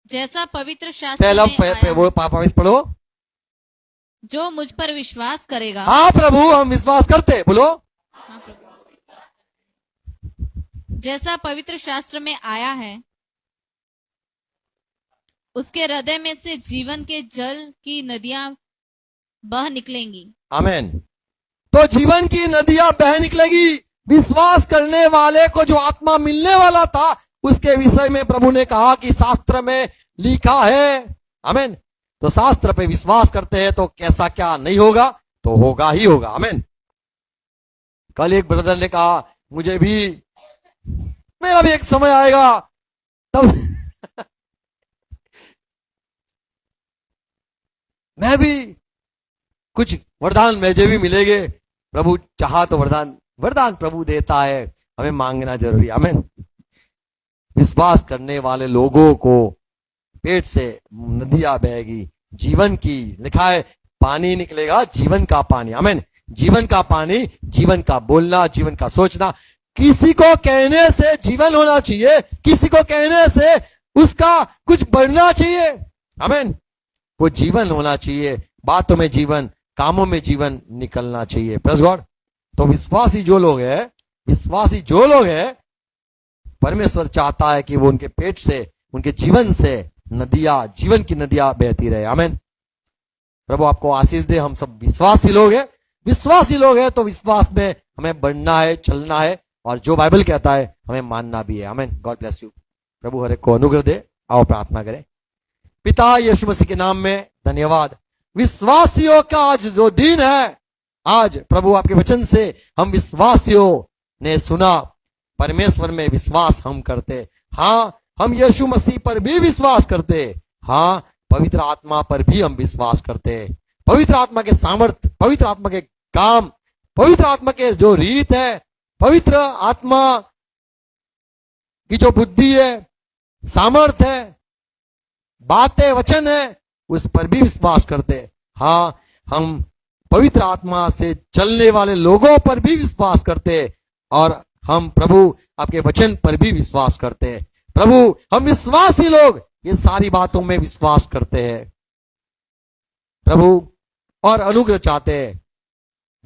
जैसा पवित्र शास्त्र पहला में आया, वो पापा पढ़ो। जो मुझ पर विश्वास करेगा। हाँ प्रभु, हम विश्वास करते, बोलो। हाँ प्रभु। जैसा पवित्र शास्त्र में आया है, उसके हृदय में से जीवन के जल की नदियां बह निकलेंगी। आमीन। तो जीवन की नदियां बह निकलेगी। विश्वास करने वाले को जो आत्मा मिलने वाला था, उसके विषय में प्रभु ने कहा कि शास्त्र में लिखा है। आमीन। तो शास्त्र पे विश्वास करते हैं तो कैसा क्या नहीं होगा, तो होगा ही होगा। आमीन। कल एक ब्रदर ने कहा, मुझे भी, मेरा भी एक समय आएगा तब मैं भी कुछ वरदान मुझे भी मिलेंगे। प्रभु चाहा तो वरदान प्रभु देता है, हमें मांगना जरूरी है। आमीन। विश्वास करने वाले लोगों को पेट से नदियां बहेगी जीवन की। लिखा है पानी निकलेगा, जीवन का पानी। आमीन। जीवन का पानी, जीवन का बोलना, जीवन का सोचना। किसी को कहने से जीवन होना चाहिए, किसी को कहने से उसका कुछ बढ़ना चाहिए। आमीन। वो जीवन होना चाहिए, बातों में जीवन, कामों में जीवन निकलना चाहिए। Praise God. तो विश्वासी जो लोग हैं, परमेश्वर चाहता है कि वो उनके पेट से, उनके जीवन से नदियां, जीवन की नदियां बहती रहे। आमीन। प्रभु आपको आशीष दे। हम सब विश्वासी लोग हैं तो विश्वास में हमें बढ़ना है, चलना है, और जो बाइबल कहता है हमें मानना भी है। आमीन। God bless you. प्रभु हर एक को अनुग्रह दे। आओ प्रार्थना करें। पिता यीशु मसीह के नाम में धन्यवाद। विश्वासियों का आज जो दिन है, आज प्रभु आपके वचन से हम विश्वासियों ने सुना, परमेश्वर में विश्वास हम करते। हाँ, हम यीशु मसीह पर भी विश्वास करते। हाँ, पवित्र आत्मा पर भी हम विश्वास करते। पवित्र आत्मा के सामर्थ्य, पवित्र आत्मा के काम, पवित्र आत्मा के जो रीत है, पवित्र आत्मा की जो बुद्धि है, सामर्थ्य है, बातें, वचन है, उस पर भी विश्वास करते। हाँ, हम पवित्र आत्मा से चलने वाले लोगों पर भी विश्वास करते, और हम प्रभु आपके वचन पर भी विश्वास करते हैं। प्रभु, हम विश्वासी लोग ये सारी बातों में विश्वास करते हैं प्रभु, और अनुग्रह चाहते हैं।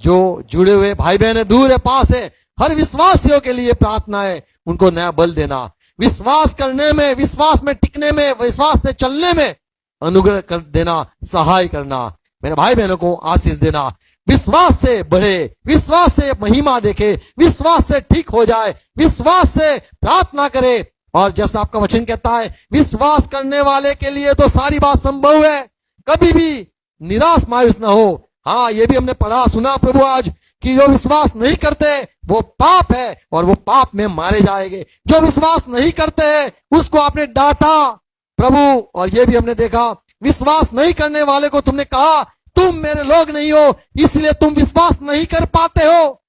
जो जुड़े हुए भाई बहन है, दूर है, पास है, हर विश्वासियों के लिए प्रार्थना है, उनको नया बल देना, विश्वास करने में, विश्वास में टिकने में, विश्वास से चलने में अनुग्रह कर देना, सहाय करना। मेरे भाई बहनों को आशीष देना, विश्वास से बढ़े, विश्वास से महिमा देखे, विश्वास से ठीक हो जाए, विश्वास से प्रार्थना करे। और जैसा आपका वचन कहता है, विश्वास करने वाले के लिए तो सारी बात संभव है, कभी भी निराश मायूस ना हो। हाँ, ये भी हमने पढ़ा सुना प्रभु आज कि जो विश्वास नहीं करते वो पाप है, और वो पाप में मारे जाएंगे। जो विश्वास नहीं करते हैं उसको आपने डांटा प्रभु, और ये भी हमने देखा, विश्वास नहीं करने वाले को तुमने कहा तुम मेरे लोग नहीं हो, इसलिए तुम विश्वास नहीं कर पाते हो।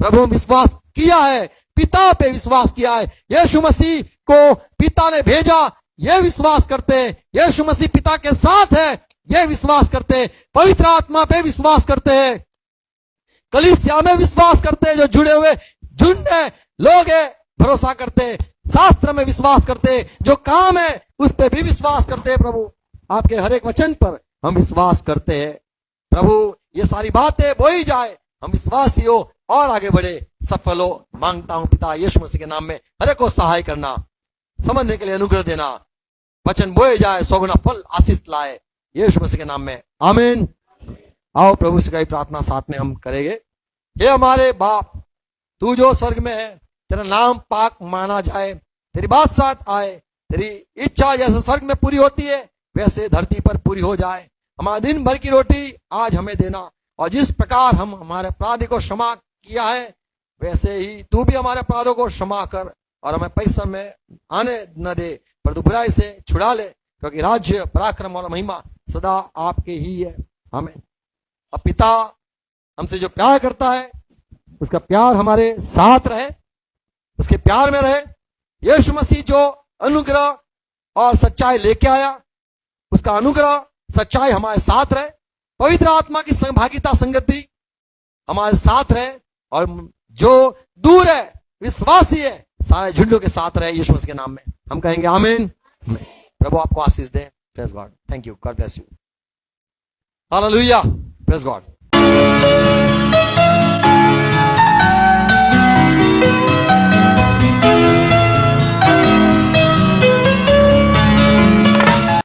प्रभु, विश्वास किया है, पिता पे विश्वास किया है, यीशु मसीह को पिता ने भेजा, ये विश्वास करते हैं। यीशु मसीह पिता के साथ है, ये विश्वास करते हैं। पवित्र आत्मा पे विश्वास करते हैं, कलीसिया में विश्वास करते हैं, जो जुड़े हुए झुंड है, लोग है, भरोसा करते हैं, शास्त्र में विश्वास करते हैं, जो काम है उस पे भी विश्वास करते हैं। प्रभु, आपके हर एक वचन पर हम विश्वास करते हैं। प्रभु, ये सारी बातें बोई जाए, हम विश्वासी हो और आगे बढ़े, सफल हो। मांगता हूं पिता यीशु मसीह के नाम में, हर एक को सहाय करना, समझने के लिए अनुग्रह देना, वचन बोए जाए, 100 गुना फल आशीष लाए, यीशु मसीह के नाम में, आमीन। आओ प्रभु से कई प्रार्थना साथ में हम करेंगे। हे हमारे बाप, तू जो स्वर्ग में है, तेरा नाम पाक माना जाए, तेरी बादशाहत आए, तेरी इच्छा जैसे स्वर्ग में पूरी होती है वैसे धरती पर पूरी हो जाए। हमारे दिन भर की रोटी आज हमें देना, और जिस प्रकार हम हमारे अपराधी को क्षमा किया है वैसे ही तू भी हमारे अपराधों को क्षमा कर, और हमें पैसा में आने न दे, पर तू बुराई से छुड़ा ले, क्योंकि राज्य, पराक्रम और महिमा सदा आपके ही है। आमीन। अब पिता हमसे जो प्यार करता है उसका प्यार हमारे साथ रहे, उसके प्यार में रहे। यीशु मसीह जो अनुग्रह और सच्चाई लेके आया, उसका अनुग्रह सच्चाई हमारे साथ रहे। पवित्र आत्मा की सहभागिता संगति हमारे साथ रहे, और जो दूर है विश्वासी है सारे झुंडों के साथ रहे यीशु मसीह के नाम में। हम कहेंगे आमीन। प्रभु आपको आशीष दे। Praise God. Thank you. God bless you. हालेलुया। Praise God.